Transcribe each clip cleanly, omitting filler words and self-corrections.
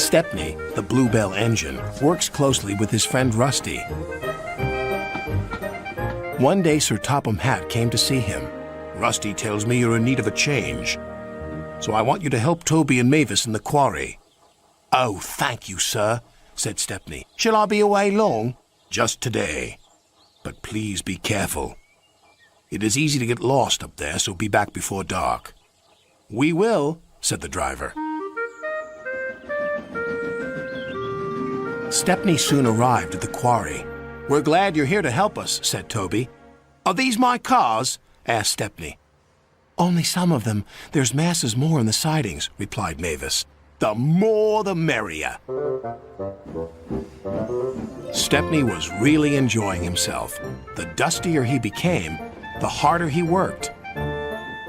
Stepney, the Bluebell engine, works closely with his friend Rusty. One day, Sir Topham Hatt came to see him. Rusty tells me you're in need of a change, so I want you to help Toby and Mavis in the quarry. Oh, thank you, sir, said Stepney. Shall I be away long? Just today. But please be careful. It is easy to get lost up there, so be back before dark. We will, said the driver. Stepney soon arrived at the quarry. We're glad you're here to help us, said Toby. Are these my cars? Asked Stepney. Only some of them. There's masses more in the sidings, replied Mavis. The more the merrier. Stepney was really enjoying himself. The dustier he became, the harder he worked.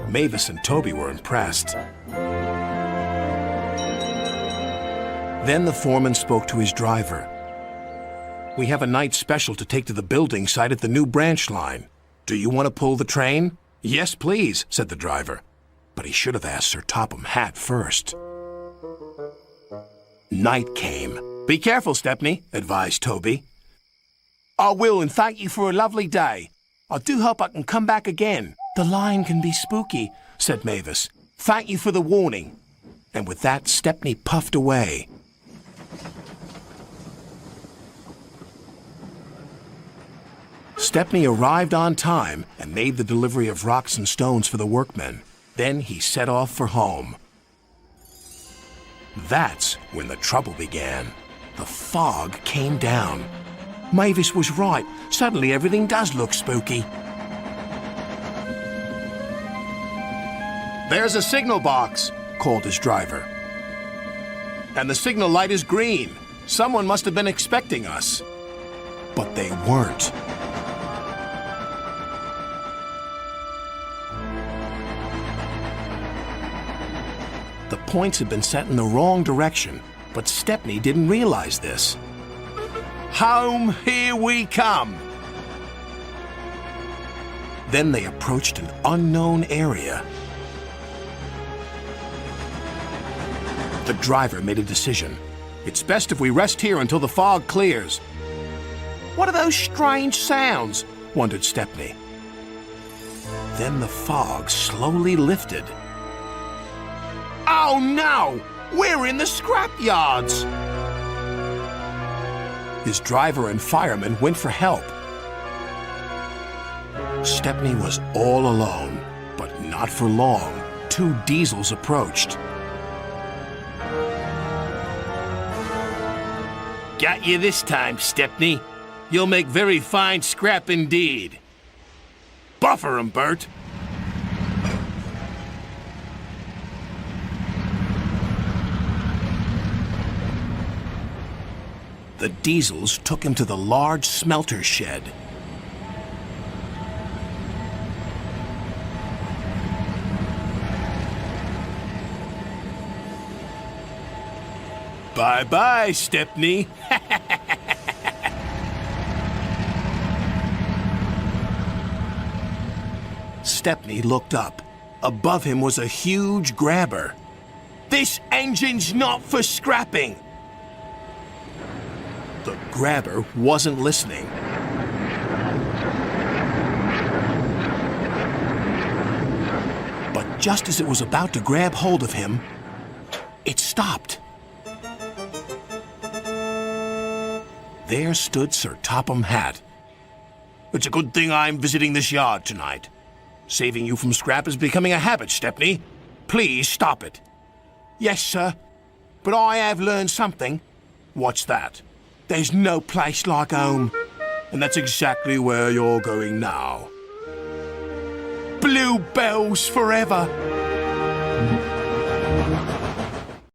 Mavis and Toby were impressed. Then the foreman spoke to his driver. We have a night special to take to the building site at the new branch line. Do you want to pull the train? Yes, please, said the driver. But he should have asked Sir Topham Hatt first. Night came. Be careful, Stepney, advised Toby. I will, and thank you for a lovely day. I do hope I can come back again. The line can be spooky, said Mavis. Thank you for the warning. And with that, Stepney puffed away. Stepney arrived on time and made the delivery of rocks and stones for the workmen. Then he set off for home. That's when the trouble began. The fog came down. Mavis was right. Suddenly everything does look spooky. There's a signal box, called his driver. And the signal light is green. Someone must have been expecting us. But they weren't. The points had been set in the wrong direction, but Stepney didn't realize this. Home, here we come! Then they approached an unknown area. The driver made a decision. It's best if we rest here until the fog clears. What are those strange sounds? Wondered Stepney. Then the fog slowly lifted. Oh no! We're in the scrapyards! His driver and firemen went for help. Stepney was all alone, but not for long. Two diesels approached. Got you this time, Stepney. You'll make very fine scrap indeed. Buffer 'em, Bert. The diesels took him to the large smelter shed. Bye-bye, Stepney. Stepney looked up. Above him was a huge grabber. This engine's not for scrapping. The grabber wasn't listening. But just as it was about to grab hold of him, it stopped. There stood Sir Topham Hatt. It's a good thing I'm visiting this yard tonight. Saving you from scrap is becoming a habit, Stepney. Please stop it. Yes, sir. But I have learned something. What's that? There's no place like home. And that's exactly where you're going now. Bluebells forever.